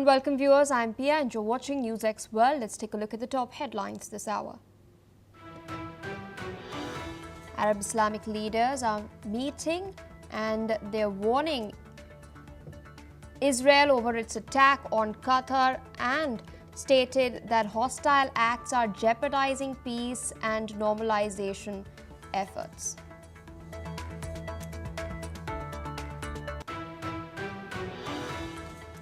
and welcome viewers. I'm Pia and you're watching NewsX World. Let's take a look at the top headlines this hour. Arab Islamic leaders are meeting and they're warning Israel over its attack on Qatar and stated that hostile acts are jeopardizing peace and normalization efforts.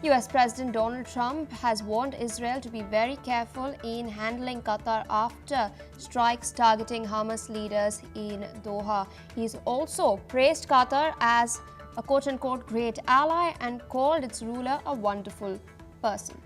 US President Donald Trump has warned Israel to be very careful in handling Qatar after strikes targeting Hamas leaders in Doha. He's also praised Qatar as a quote-unquote great ally and called its ruler a wonderful person.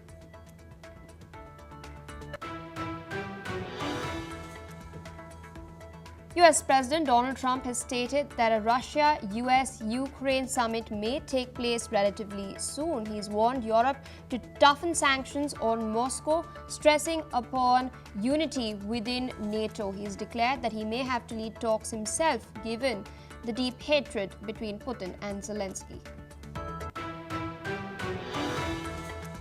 US President Donald Trump has stated that a Russia-US-Ukraine summit may take place relatively soon. He's warned Europe to toughen sanctions on Moscow, stressing upon unity within NATO. He's declared that he may have to lead talks himself, given the deep hatred between Putin and Zelensky.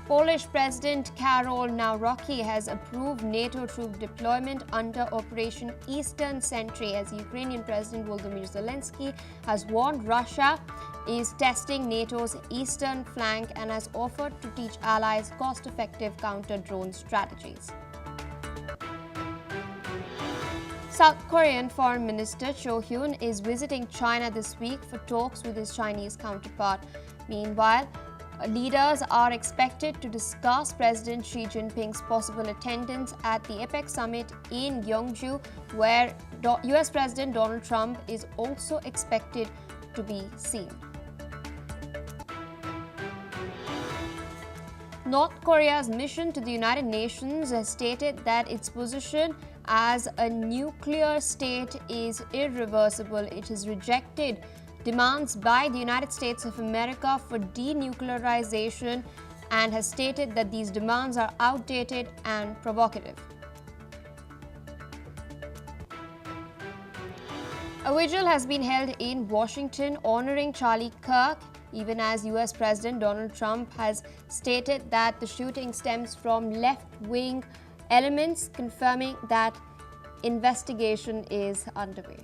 Polish President Karol Nawrocki has approved NATO troop deployment under Operation Eastern Sentry as Ukrainian President Volodymyr Zelensky has warned Russia is testing NATO's eastern flank and has offered to teach allies cost-effective counter-drone strategies. South Korean Foreign Minister Cho Hyun is visiting China this week for talks with his Chinese counterpart. Meanwhile, leaders are expected to discuss President Xi Jinping's possible attendance at the APEC summit in Gyeongju, where US President Donald Trump is also expected to be seen. North Korea's mission to the United Nations has stated that its position as a nuclear state is irreversible. It has rejected demands by the United States of America for denuclearization and has stated that these demands are outdated and provocative. A vigil has been held in Washington honoring Charlie Kirk, even as US President Donald Trump has stated that the shooting stems from left-wing elements, confirming that investigation is underway.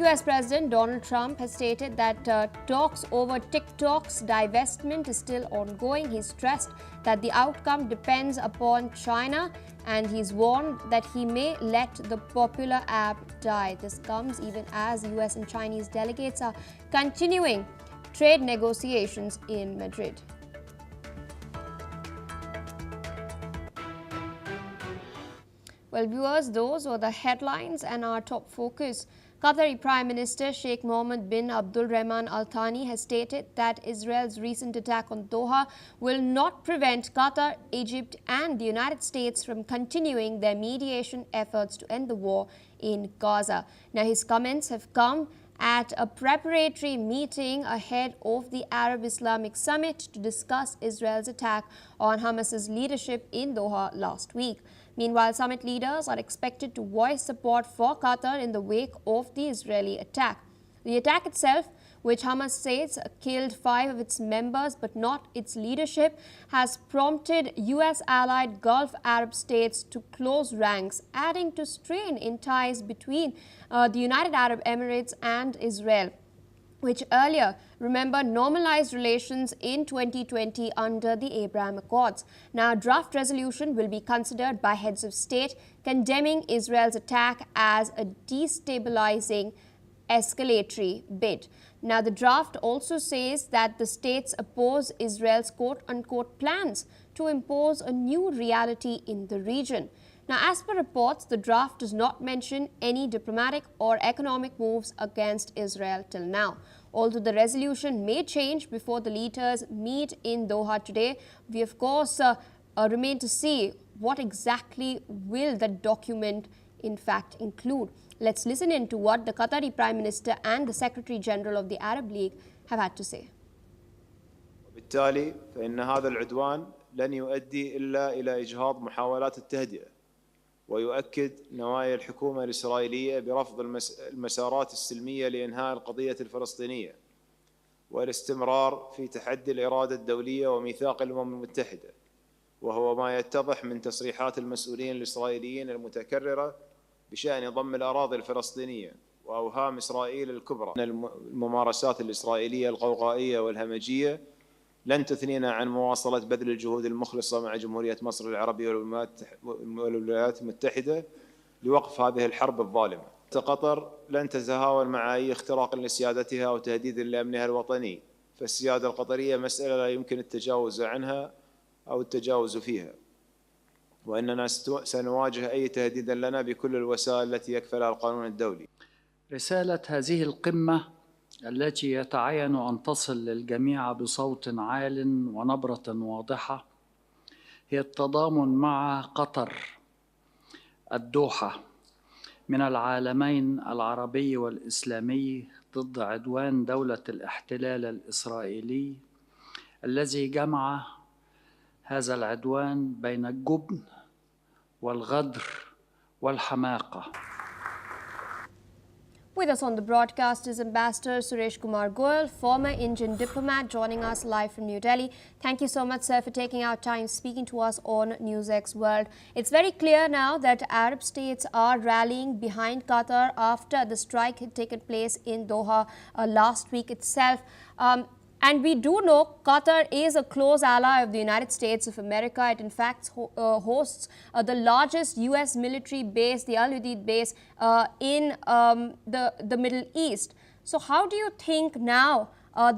US President Donald Trump has stated that talks over TikTok's divestment is still ongoing. He stressed that the outcome depends upon China and he's warned that he may let the popular app die. This comes even as US and Chinese delegates are continuing trade negotiations in Madrid. Well, viewers, those were the headlines and our top focus. Qatari Prime Minister Sheikh Mohammed bin Abdul Rahman Al Thani has stated that Israel's recent attack on Doha will not prevent Qatar, Egypt and the United States from continuing their mediation efforts to end the war in Gaza. Now, his comments have come at a preparatory meeting ahead of the Arab Islamic Summit to discuss Israel's attack on Hamas's leadership in Doha last week. Meanwhile, summit leaders are expected to voice support for Qatar in the wake of the Israeli attack. The attack itself, which Hamas says killed 5 of its members but not its leadership, has prompted US-allied Gulf Arab states to close ranks, adding to strain in ties between the United Arab Emirates and Israel, which earlier, remember, normalized relations in 2020 under the Abraham Accords. Now, a draft resolution will be considered by heads of state, condemning Israel's attack as a destabilizing escalatory bid. Now, the draft also says that the states oppose Israel's quote-unquote plans to impose a new reality in the region. Now, as per reports, the draft does not mention any diplomatic or economic moves against Israel till now. Although the resolution may change before the leaders meet in Doha today, we of course remain to see what exactly will the document in fact include. Let's listen in to what the Qatari Prime Minister and the Secretary General of the Arab League have had to say. وبالتالي فإن هذا العدوان لن يؤدي إلا إلى إجهاض محاولات التهدئة ويؤكد نوايا الحكومة الإسرائيلية برفض المسارات السلمية لإنهاء القضية الفلسطينية والاستمرار في تحدي الإرادة الدولية وميثاق الأمم المتحدة، وهو ما يتضح من تصريحات المسؤولين الإسرائيليين المتكررة بشأن ضم الأراضي الفلسطينية وأوهام إسرائيل الكبرى. الممارسات الإسرائيلية الغوغائية والهمجية لن تثنينا عن مواصلة بذل الجهود المخلصة مع جمهورية مصر العربية والولايات المتحدة لوقف هذه الحرب الظالمة. قطر لن تتهاون مع أي اختراق لسيادتها أو تهديد لأمنها الوطني، فالسيادة القطرية مسألة لا يمكن التجاوز عنها أو التجاوز فيها، وإننا سنواجه أي تهديد لنا بكل الوسائل التي يكفلها القانون الدولي. رسالة هذه القمة التي يتعين أن تصل للجميع بصوت عال ونبرة واضحة هي التضامن مع قطر الدوحة من العالمين العربي والإسلامي ضد عدوان دولة الاحتلال الإسرائيلي الذي جمع هذا العدوان بين الجبن والغدر والحماقة. With us on the broadcast is Ambassador Suresh Kumar Goyal, former Indian diplomat, joining us live from New Delhi. Thank you so much, sir, for taking our time speaking to us on NewsX World. It's very clear now that Arab states are rallying behind Qatar after the strike had taken place in Doha last week itself. And we do know Qatar is a close ally of the United States of America. It in fact hosts the largest US military base, the Al Udeid base, in the Middle East. So how do you think now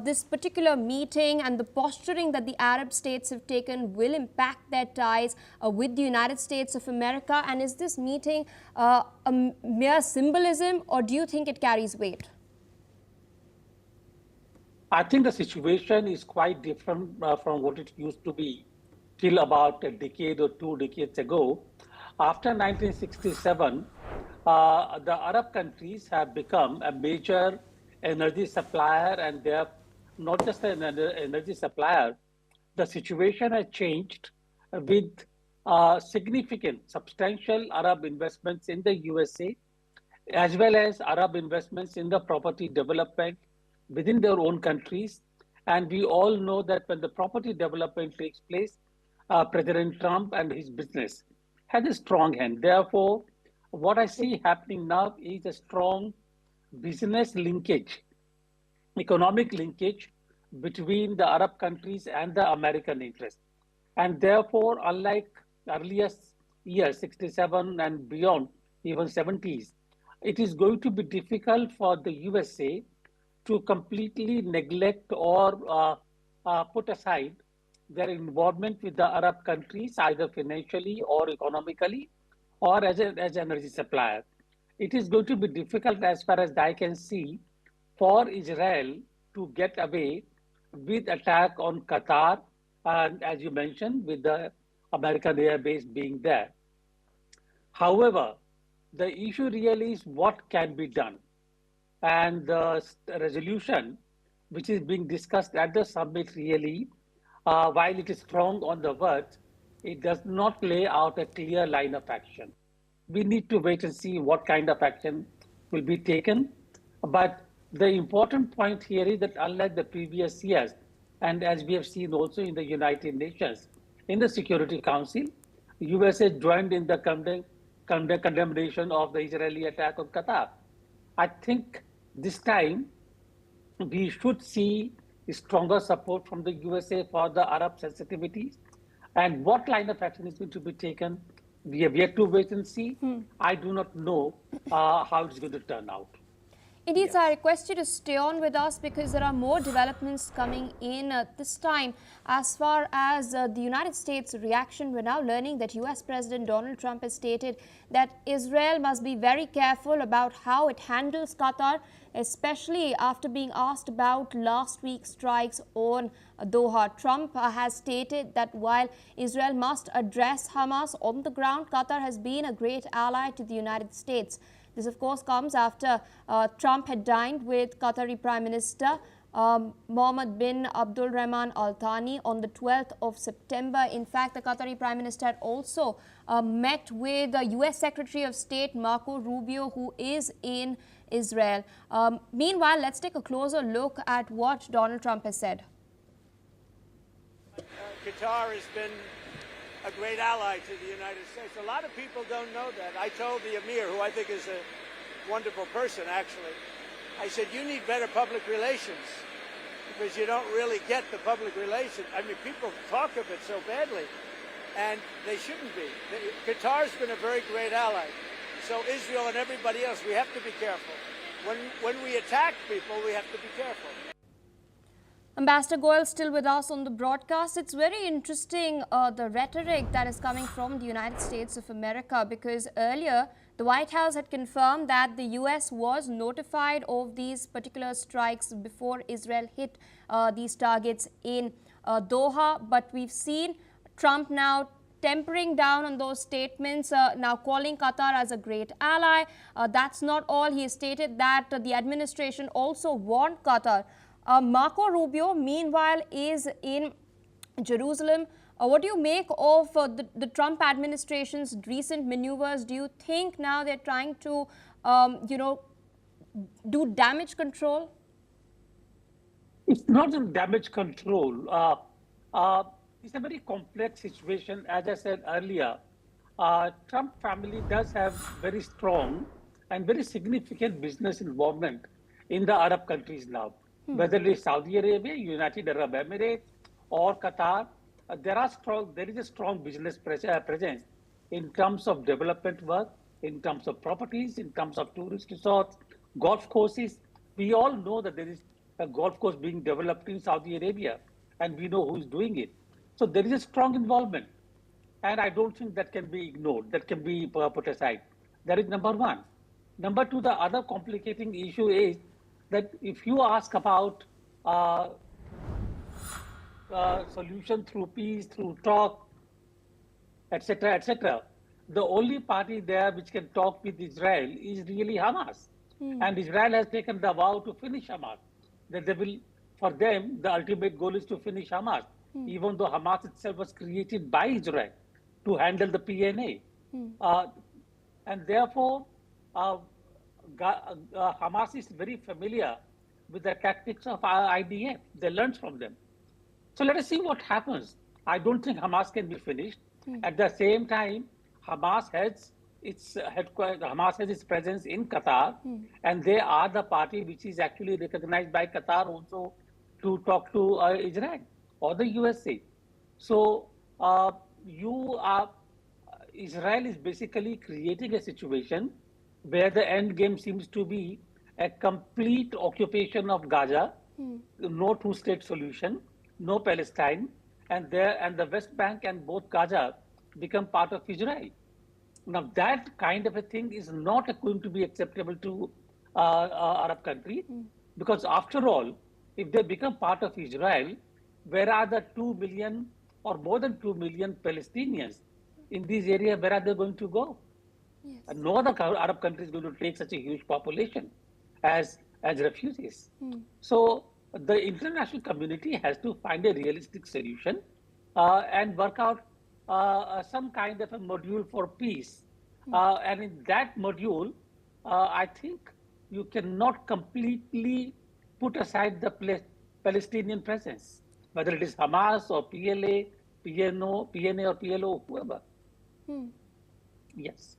this particular meeting and the posturing that the Arab states have taken will impact their ties with the United States of America? And is this meeting a mere symbolism, or do you think it carries weight? I think the situation is quite different from what it used to be till about a decade or 2 decades ago. After 1967, the Arab countries have become a major energy supplier, and they are not just an energy supplier. The situation has changed with significant, substantial Arab investments in the USA, as well as Arab investments in the property development within their own countries. And we all know that when the property development takes place, President Trump and his business has a strong hand. Therefore, what I see happening now is a strong business linkage, economic linkage between the Arab countries and the American interest. And therefore, unlike earlier years, 67 and beyond, even 70s, it is going to be difficult for the USA to completely neglect or put aside their involvement with the Arab countries, either financially or economically, or as an energy supplier. It is going to be difficult, as far as I can see, for Israel to get away with attack on Qatar, and as you mentioned, with the American air base being there. However, the issue really is what can be done. And the resolution which is being discussed at the summit really, while it is strong on the words, it does not lay out a clear line of action. We need to wait and see what kind of action will be taken. But the important point here is that unlike the previous years, and as we have seen also in the United Nations, in the Security Council, USA joined in the condemnation of the Israeli attack on Qatar. I think this time we should see stronger support from the USA for the Arab sensitivities. And what line of action is going to be taken, we have yet to wait and see. I do not know how it's going to turn out. Indeed, Yes. sir, I request you to stay on with us because there are more developments coming in this time. As far as the United States' reaction, we're now learning that US President Donald Trump has stated that Israel must be very careful about how it handles Qatar, especially after being asked about last week's strikes on Doha. Trump has stated that while Israel must address Hamas on the ground, Qatar has been a great ally to the United States. This, of course, comes after Trump had dined with Qatari Prime Minister Mohammed bin Abdul Rahman Al Thani on the 12th of September. In fact, the Qatari Prime Minister had also met with US Secretary of State Marco Rubio, who is in Israel. Meanwhile, let's take a closer look at what Donald Trump has said. Qatar has been a great ally to the United States. A lot of people don't know that. I told the Emir, who I think is a wonderful person, actually, I said, you need better public relations because you don't really get the public relations. I mean, people talk of it so badly, and they shouldn't be. Qatar's been a very great ally. So Israel and everybody else, we have to be careful. When we attack people, we have to be careful. Ambassador Goyal still with us on the broadcast. It's very interesting, the rhetoric that is coming from the United States of America, because earlier the White House had confirmed that the US was notified of these particular strikes before Israel hit these targets in Doha. But we've seen Trump now tempering down on those statements, now calling Qatar as a great ally. That's not all. He has stated that the administration also warned Qatar. Marco Rubio, meanwhile, is in Jerusalem. What do you make of the Trump administration's recent maneuvers? Do you think now they're trying to, do damage control? It's not just damage control. It's a very complex situation. As I said earlier, Trump family does have very strong and very significant business involvement in the Arab countries now. Whether it is Saudi Arabia, United Arab Emirates, or Qatar, there is a strong business presence in terms of development work, in terms of properties, in terms of tourist resorts, golf courses. We all know that there is a golf course being developed in Saudi Arabia, and we know who is doing it. So there is a strong involvement, and I don't think that can be ignored, that can be put aside. That is number one. Number two, the other complicating issue is that if you ask about solution through peace, through talk, etc., the only party there which can talk with Israel is really Hamas. And Israel has taken the vow to finish Hamas. That they will, for them, the ultimate goal is to finish Hamas, even though Hamas itself was created by Israel to handle the PNA. And therefore, Hamas is very familiar with the tactics of IDF. They learned from them. So let us see what happens. I don't think Hamas can be finished. At the same time, Hamas has its headquarters, Hamas has its presence in Qatar, and they are the party which is actually recognized by Qatar also to talk to Israel or the USA. So Israel is basically creating a situation where the end game seems to be a complete occupation of Gaza, no two-state solution, no Palestine, and the West Bank and both Gaza become part of Israel. Now that kind of a thing is not going to be acceptable to Arab countries, because after all, if they become part of Israel, where are the 2 million or more than 2 million Palestinians in this area? Where are they going to go? Yes. And no other Arab country is going to take such a huge population as refugees. So the international community has to find a realistic solution and work out some kind of a module for peace. And in that module, I think you cannot completely put aside the Palestinian presence, whether it is Hamas or PLA, PNA or PLO, whoever. Yes.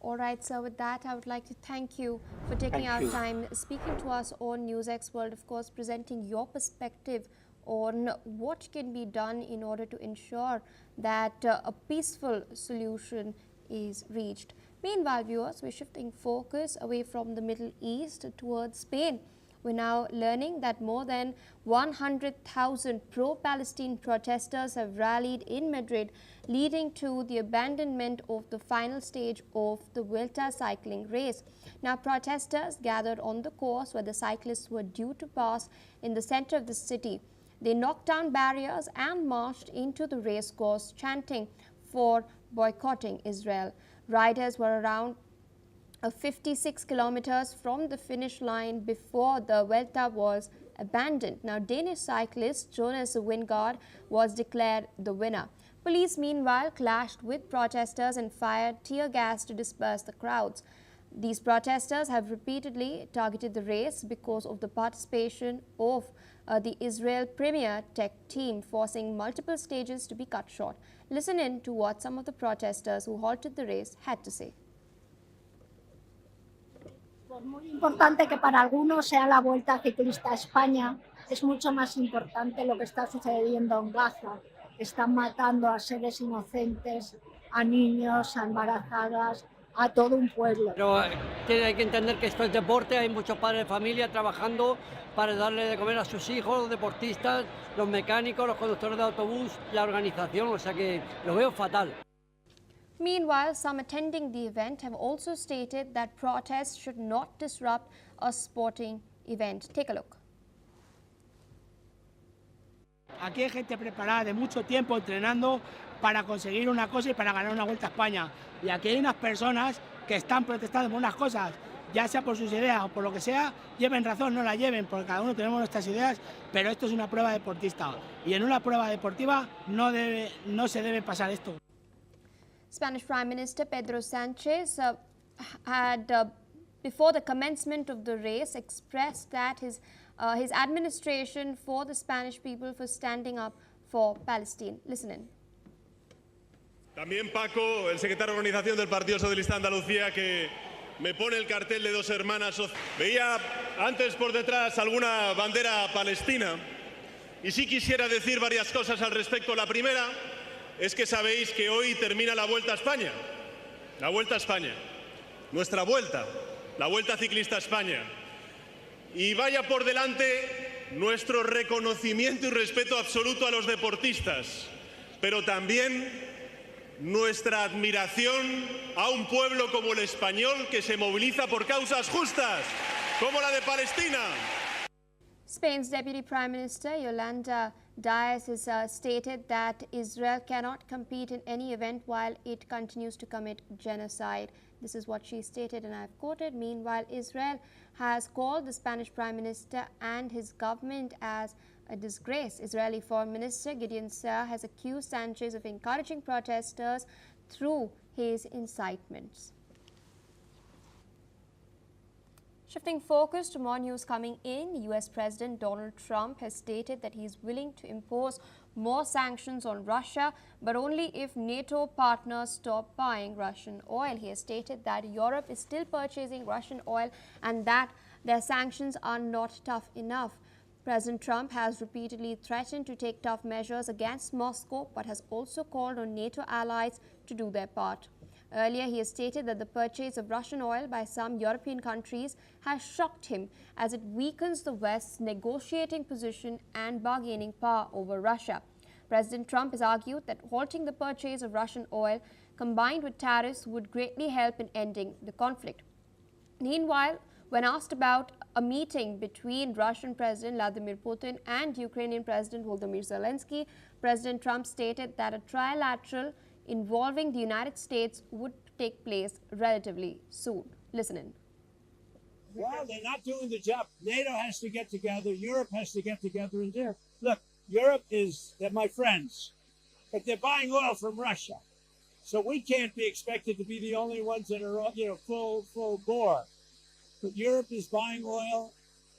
All right, sir. With that, I would like to thank you for taking our time, speaking to us on NewsX World, of course, presenting your perspective on what can be done in order to ensure that a peaceful solution is reached. Meanwhile, viewers, we're shifting focus away from the Middle East towards Spain. We're now learning that more than 100,000 pro-Palestine protesters have rallied in Madrid, leading to the abandonment of the final stage of the Vuelta cycling race. Now, protesters gathered on the course where the cyclists were due to pass in the center of the city. They knocked down barriers and marched into the race course, chanting for boycotting Israel. Riders were around 56 kilometers from the finish line before the Vuelta was abandoned. Now, Danish cyclist Jonas Vingegaard was declared the winner. Police, meanwhile, clashed with protesters and fired tear gas to disperse the crowds. These protesters have repeatedly targeted the race because of the participation of the Israel Premier tech team, forcing multiple stages to be cut short. Listen in to what some of the protesters who halted the race had to say. Por muy importante que para algunos sea la Vuelta Ciclista a España, es mucho más importante lo que está sucediendo en Gaza. Están matando a seres inocentes, a niños, a embarazadas, a todo un pueblo. Pero hay que entender que esto es deporte, hay muchos padres de familia trabajando para darle de comer a sus hijos, los deportistas, los mecánicos, los conductores de autobús, la organización, o sea que lo veo fatal. Meanwhile, some attending the event have also stated that protests should not disrupt a sporting event. Take a look. Aquí hay gente preparada de mucho tiempo entrenando para conseguir una cosa y para ganar una Vuelta a España. Y aquí hay unas personas que están protestando por unas cosas, ya sea por sus ideas o por lo que sea, lleven razón, no la lleven, porque cada uno tenemos nuestras ideas, pero esto es una prueba deportista. Y en una prueba deportiva no se debe pasar esto. Spanish Prime Minister Pedro Sanchez had, before the commencement of the race, expressed that his administration for the Spanish people for standing up for Palestine. Listen in. También Paco, el secretario de organización del Partido Socialista de Andalucía, que me pone el cartel de dos hermanas. Veía antes por detrás alguna bandera palestina y sí quisiera decir varias cosas al respecto. La primera es que sabéis que hoy termina la Vuelta a España. La Vuelta a España. Nuestra vuelta. La Vuelta Ciclista a España. Y vaya por delante nuestro reconocimiento y respeto absoluto a los deportistas, pero también nuestra admiración a un pueblo como el español que se moviliza por causas justas, como la de Palestina. Spain's Deputy Prime Minister Yolanda Díaz has stated that Israel cannot compete in any event while it continues to commit genocide. This is what she stated, and I've quoted. Meanwhile, Israel has called the Spanish Prime Minister and his government as a disgrace. Israeli Foreign Minister Gideon Saar has accused Sanchez of encouraging protesters through his incitements. Shifting focus to more news coming in, US President Donald Trump has stated that he is willing to impose more sanctions on Russia, but only if NATO partners stop buying Russian oil. He has stated that Europe is still purchasing Russian oil and that their sanctions are not tough enough. President Trump has repeatedly threatened to take tough measures against Moscow, but has also called on NATO allies to do their part. Earlier, he has stated that the purchase of Russian oil by some European countries has shocked him as it weakens the West's negotiating position and bargaining power over Russia. President Trump has argued that halting the purchase of Russian oil combined with tariffs would greatly help in ending the conflict. Meanwhile, when asked about a meeting between Russian President Vladimir Putin and Ukrainian President Volodymyr Zelensky, President Trump stated that a trilateral involving the United States would take place relatively soon. Listen in. Well, they're not doing the job. NATO has to get together. Europe has to get together and do. Look, Europe they're my friends, but they're buying oil from Russia. So we can't be expected to be the only ones that are, full bore. But Europe is buying oil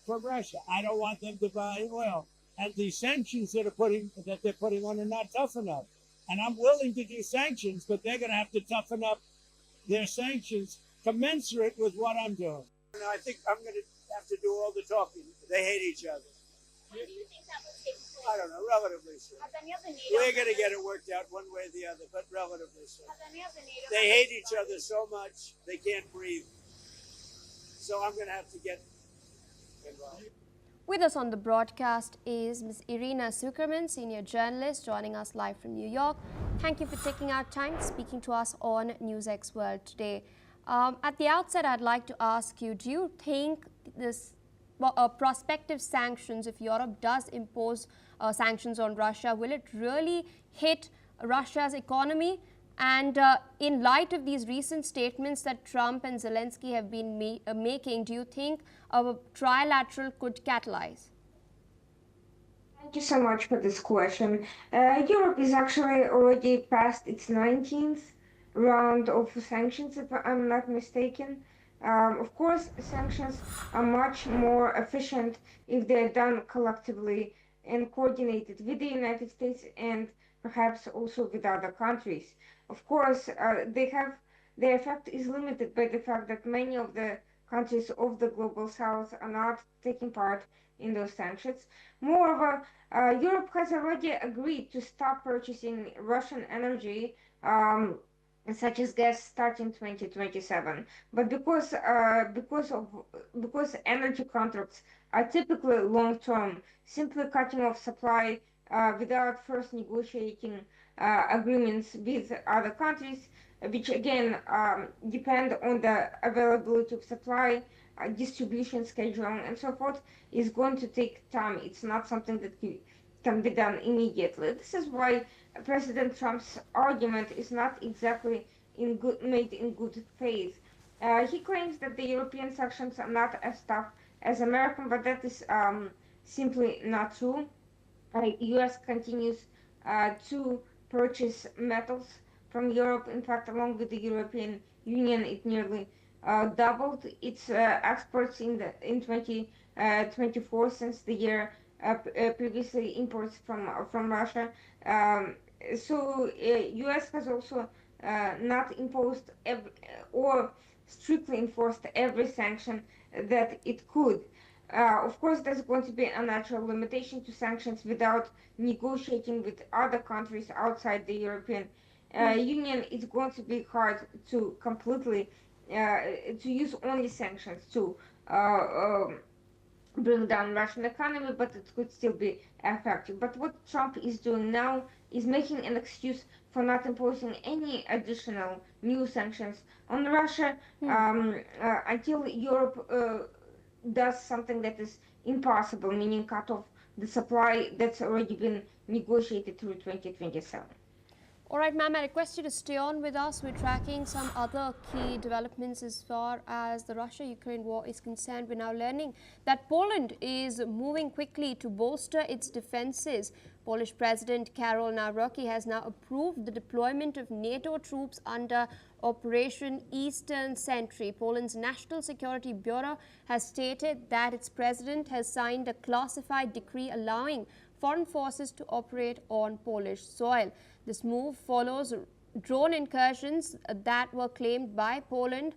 from Russia. I don't want them to buy oil. And the sanctions that they're putting on are not tough enough. And I'm willing to do sanctions, but they're going to have to toughen up their sanctions commensurate with what I'm doing. And I think I'm going to have to do all the talking. They hate each other. When do you think that will take place? I don't know, relatively soon. We're going to get it worked out one way or the other, but relatively soon. They hate each other so much, they can't breathe. So I'm going to have to get involved. With us on the broadcast is Ms. Irina Zuckerman, senior journalist, joining us live from New York. Thank you for taking our time speaking to us on NewsX World today. At the outset, I'd like to ask you, do you think this prospective sanctions, if Europe does impose sanctions on Russia, will it really hit Russia's economy? And in light of these recent statements that Trump and Zelensky have been making, do you think a trilateral could catalyze? Thank you so much for this question. Europe is actually already past its 19th round of sanctions, if I'm not mistaken. Of course, sanctions are much more efficient if they're done collectively and coordinated with the United States and perhaps also with other countries. Of course, their effect is limited by the fact that many of the countries of the global south are not taking part in those sanctions. Moreover, Europe has already agreed to stop purchasing Russian energy, such as gas, starting 2027. But because energy contracts are typically long term, simply cutting off supply without first negotiating agreements with other countries, which again depend on the availability of supply, distribution schedule, and so forth, is going to take time. It's not something that can be done immediately. This is why President Trump's argument is not exactly made in good faith. He claims that the European sanctions are not as tough as American, but that is simply not true. U.S. continues to purchase metals from Europe. In fact, along with the European Union, it nearly doubled its exports in 2024 since the year previously imports from Russia. So U.S. has also not imposed or strictly enforced every sanction that it could. Of course, there's going to be a natural limitation to sanctions without negotiating with other countries outside the European Union. It's going to be hard to completely to use only sanctions to bring down Russian economy, but it could still be effective. But what Trump is doing now is making an excuse for not imposing any additional new sanctions on Russia until Europe does something that is impossible, meaning cut off the supply that's already been negotiated through 2027. All right, ma'am, I request you to stay on with us. We're tracking some other key developments as far as the Russia-Ukraine war is concerned. We're now learning that Poland is moving quickly to bolster its defenses. Polish President Karol Nawrocki has now approved the deployment of NATO troops under Operation Eastern Sentry. Poland's National Security Bureau has stated that its president has signed a classified decree allowing foreign forces to operate on Polish soil. This move follows drone incursions that were claimed by Poland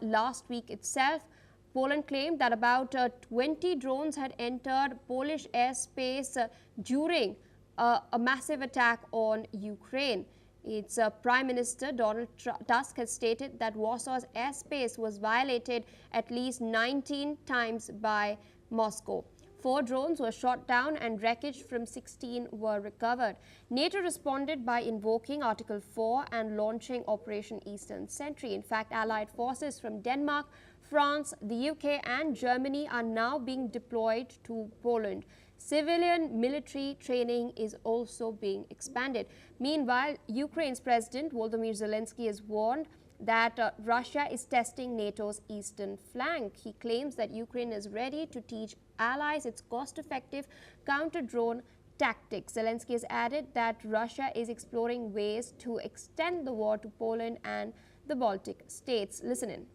last week itself. Poland claimed that about 20 drones had entered Polish airspace during a massive attack on Ukraine. Its Prime Minister Donald Tusk has stated that Warsaw's airspace was violated at least 19 times by Moscow. 4 drones were shot down and wreckage from 16 were recovered. NATO responded by invoking Article 4 and launching Operation Eastern Sentry. In fact, allied forces from Denmark, France, the UK and Germany are now being deployed to Poland. Civilian military training is also being expanded. Meanwhile, Ukraine's President Volodymyr Zelensky has warned that Russia is testing NATO's eastern flank. He claims that Ukraine is ready to teach allies its cost-effective counter-drone tactics. Zelensky has added that Russia is exploring ways to extend the war to Poland and the Baltic states. Listen in.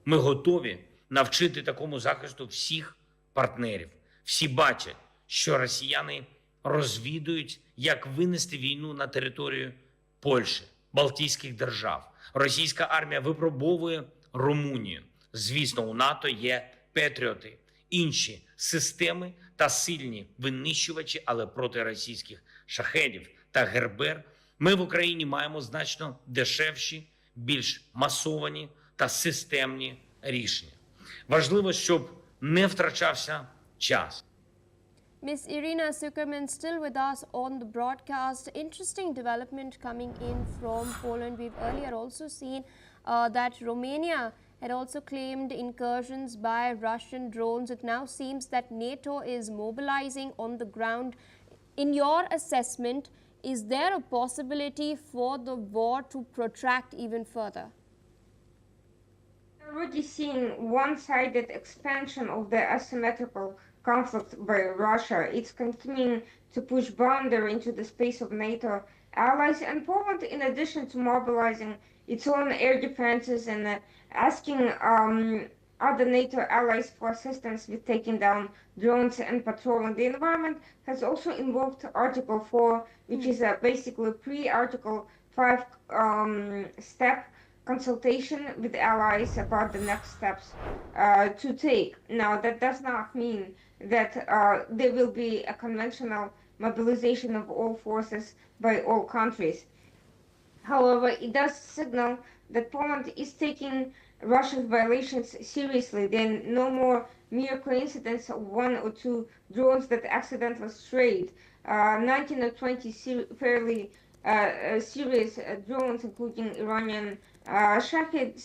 Ми готові навчити такому захисту всіх партнерів. Всі бачать, що росіяни розвідують, як винести війну на територію Польщі, Балтійських держав. Російська армія випробовує Румунію. Звісно, у НАТО є Петріоти, інші системи та сильні винищувачі, але проти російських шахедів та гербер ми в Україні маємо значно дешевші, більш масовані та системні рішення. Важливо, щоб не втрачався час. Ms. Irina Sukerman still with us on the broadcast. Interesting development coming in from Poland. We've earlier also seen that Romania had also claimed incursions by Russian drones. It now seems that NATO is mobilizing on the ground. In your assessment, is there a possibility for the war to protract even further? We're already seeing one-sided expansion of the asymmetrical conflict by Russia. It's continuing to push boundary into the space of NATO allies. And Poland, in addition to mobilizing its own air defenses and asking other NATO allies for assistance with taking down drones and patrolling the environment, has also invoked Article 4, which is basically pre-Article 5 step consultation with allies about the next steps to take. Now, that does not mean that there will be a conventional mobilization of all forces by all countries. However, it does signal that Poland is taking Russia's violations seriously. They're no more mere coincidence of one or two drones that accidentally strayed. 19 or 20 fairly serious drones, including Iranian Shahed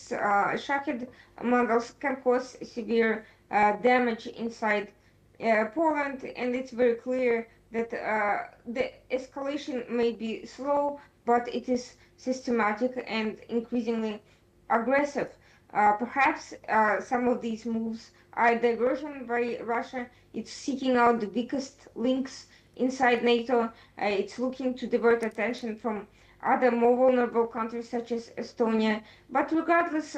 models, can cause severe damage inside Poland, and it's very clear that the escalation may be slow, but it is systematic and increasingly aggressive. Perhaps some of these moves are diversion by Russia. It's seeking out the weakest links inside NATO. It's looking to divert attention from other more vulnerable countries such as Estonia. But regardless,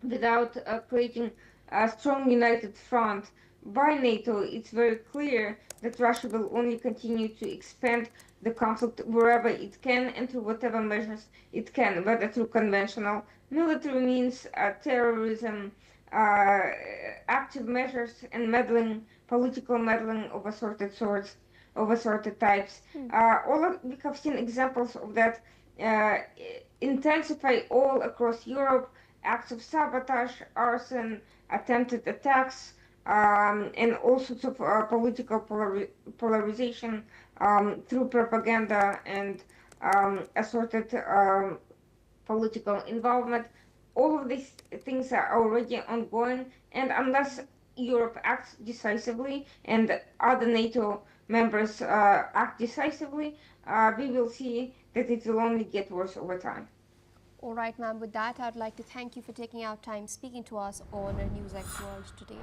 without creating a strong united front by NATO, it's very clear that Russia will only continue to expand the conflict wherever it can and through whatever measures it can, whether through conventional military means, terrorism, active measures, and meddling, political meddling of assorted sorts, of assorted types. We have seen examples of that intensify all across Europe: acts of sabotage, arson, attempted attacks, and all sorts of political polarization through propaganda and assorted political involvement. All of these things are already ongoing, and unless Europe acts decisively and other NATO members act decisively, we will see that it will only get worse over time. All right, ma'am. With that, I'd like to thank you for taking out time speaking to us on NewsX World today.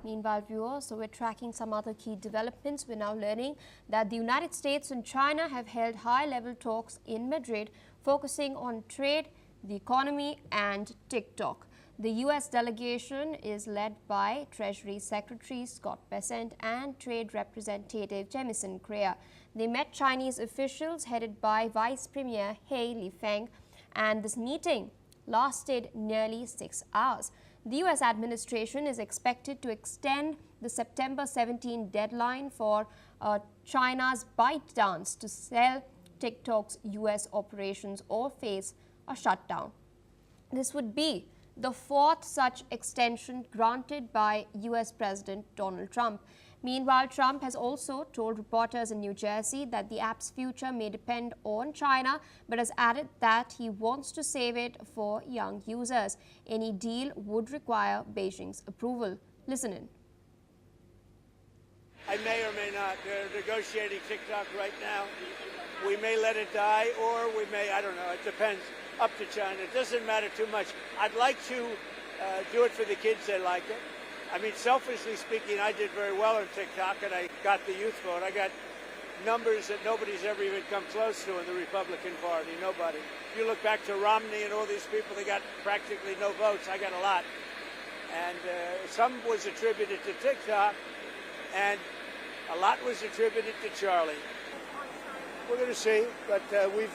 Meanwhile, viewers, so we're tracking some other key developments. We're now learning that the United States and China have held high-level talks in Madrid, focusing on trade, the economy, and TikTok. The U.S. delegation is led by Treasury Secretary Scott Bessent and Trade Representative Jamison Crea. They met Chinese officials headed by Vice Premier He Lifeng, and this meeting lasted nearly 6 hours. The U.S. administration is expected to extend the September 17 deadline for China's ByteDance to sell TikTok's U.S. operations or face a shutdown. This would be the fourth such extension granted by U.S. President Donald Trump. Meanwhile, Trump has also told reporters in New Jersey that the app's future may depend on China, but has added that he wants to save it for young users. Any deal would require Beijing's approval. Listen in. I may or may not. They're negotiating TikTok right now. We may let it die, or we may, I don't know, it depends. Up to China. It doesn't matter too much. I'd like to do it for the kids. They like it. I mean, selfishly speaking, I did very well on TikTok, and I got the youth vote. I got numbers that nobody's ever even come close to in the Republican Party. Nobody. If you look back to Romney and all these people, they got practically no votes. I got a lot. And some was attributed to TikTok, and a lot was attributed to Charlie. We're going to see, but we've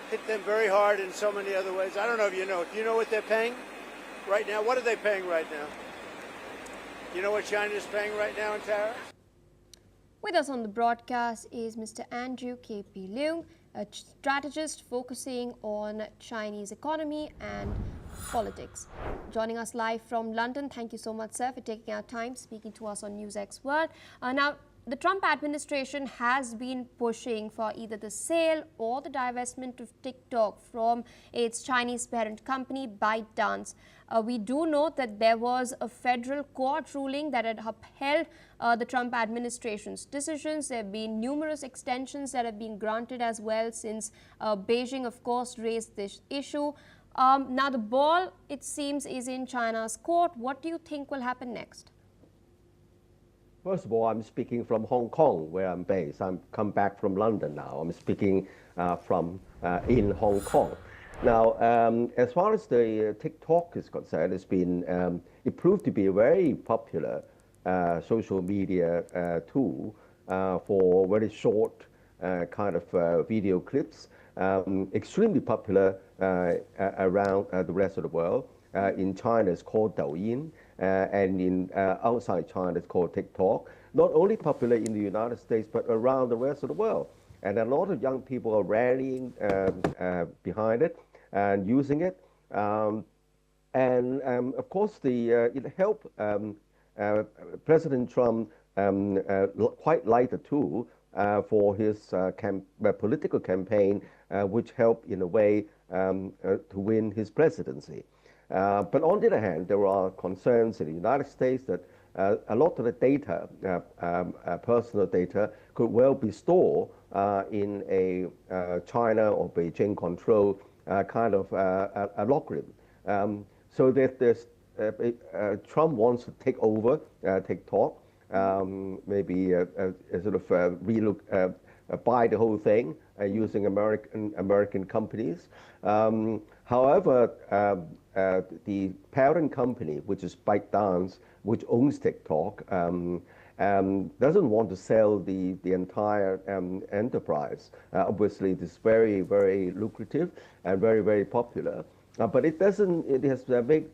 hit them very hard in so many other ways. I don't know if you know. Do you know what they're paying right now? What are they paying right now? You know what China is paying right now in tariffs? With us on the broadcast is Mr. Andrew K.P. Leung, a strategist focusing on Chinese economy and politics. Joining us live from London. Thank you so much, sir, for taking our time speaking to us on NewsX World. Now, the Trump administration has been pushing for either the sale or the divestment of TikTok from its Chinese parent company, ByteDance. We do know that there was a federal court ruling that had upheld the Trump administration's decisions. There have been numerous extensions that have been granted as well since Beijing, of course, raised this issue. Now the ball, it seems, is in China's court. What do you think will happen next? First of all, I'm speaking from Hong Kong, where I'm based. I'm come back from London now. I'm speaking from in Hong Kong. Now, as far as the TikTok is concerned, it proved to be a very popular social media tool for very short kind of video clips, extremely popular around the rest of the world. In China, it's called Douyin, and in outside China, it's called TikTok. Not only popular in the United States, but around the rest of the world. And a lot of young people are rallying behind it and using it. Of course, it helped President Trump quite like the tool for his political campaign, which helped in a way to win his presidency. But on the other hand, there are concerns in the United States that a lot of the data, personal data, could well be stored in a China or Beijing controlled kind of algorithm. So that Trump wants to take over TikTok, maybe sort of relook, buy the whole thing using American companies. However, the parent company, which is ByteDance, which owns TikTok, doesn't want to sell the entire enterprise. Obviously, it is very, very lucrative and very, very popular. But it doesn't. It has to make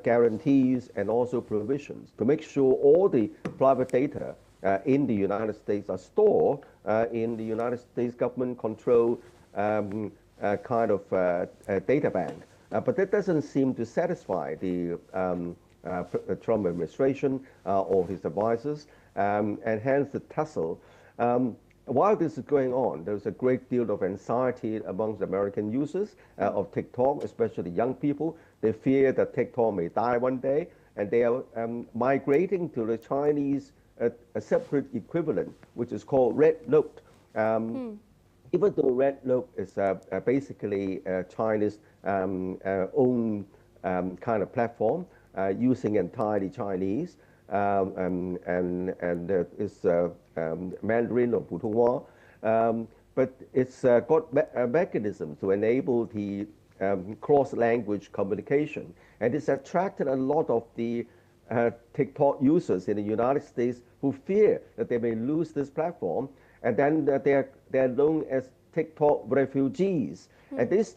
guarantees and also provisions to make sure all the private data in the United States are stored in the United States government-controlled kind of data bank. But that doesn't seem to satisfy the Trump administration or his advisors, and hence the tussle. While this is going on, there's a great deal of anxiety amongst American users of TikTok, especially young people. They fear that TikTok may die one day, and they are migrating to the Chinese a separate equivalent, which is called Red Note. Even though Red Note is basically China's own kind of platform, using entirely Chinese, and it's Mandarin or Putonghua, but it's got a mechanism to enable the cross-language communication, and it's attracted a lot of the TikTok users in the United States who fear that they may lose this platform, and then they're known as TikTok refugees. And these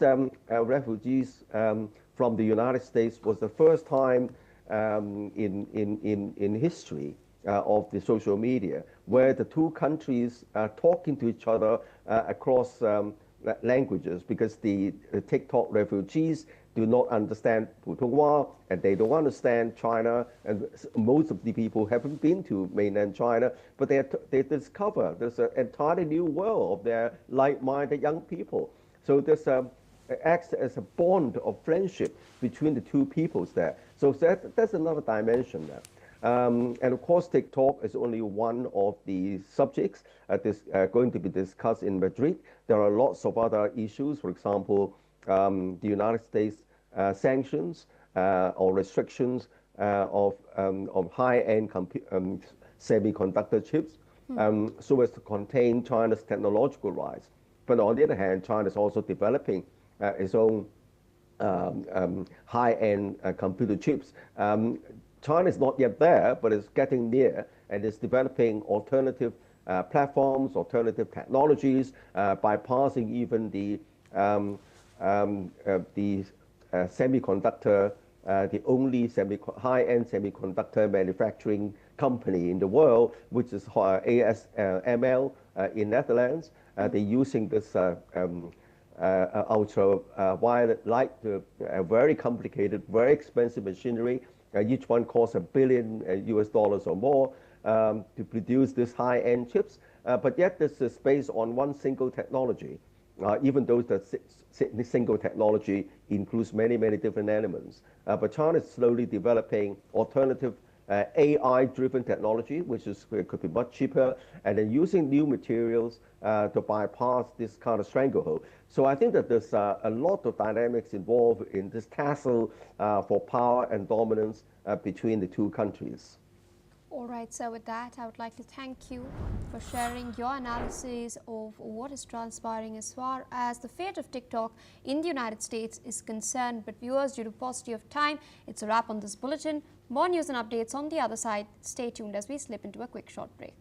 refugees from the United States was the first time in history of the social media where the two countries are talking to each other across languages, because the TikTok refugees do not understand Putonghua, and they don't understand China, and most of the people haven't been to mainland China, but they discover there's an entirely new world of their like-minded young people. So there's acts as a bond of friendship between the two peoples there. So that's another dimension there. And of course, TikTok is only one of the subjects going to be discussed in Madrid. There are lots of other issues. For example, the United States sanctions or restrictions of high-end semiconductor chips, so as to contain China's technological rise. But on the other hand, China is also developing its own high-end computer chips. China is not yet there, but it's getting near, and it's developing alternative platforms, alternative technologies, bypassing even the semiconductor, the only high-end semiconductor manufacturing company in the world, which is ASML in Netherlands. They're using this ultraviolet light, very complicated, very expensive machinery. Each one costs $1 billion US or more to produce this high-end chips. But yet this is based on one single technology, even though the single technology includes many, many different elements. But China is slowly developing alternative AI-driven technology, which could be much cheaper, and then using new materials to bypass this kind of stranglehold. So I think that there's a lot of dynamics involved in this tussle for power and dominance between the two countries. All right, so with that, I would like to thank you for sharing your analysis of what is transpiring as far as the fate of TikTok in the United States is concerned. But viewers, due to paucity of time, it's a wrap on this bulletin. More news and updates on the other side. Stay tuned as we slip into a quick short break.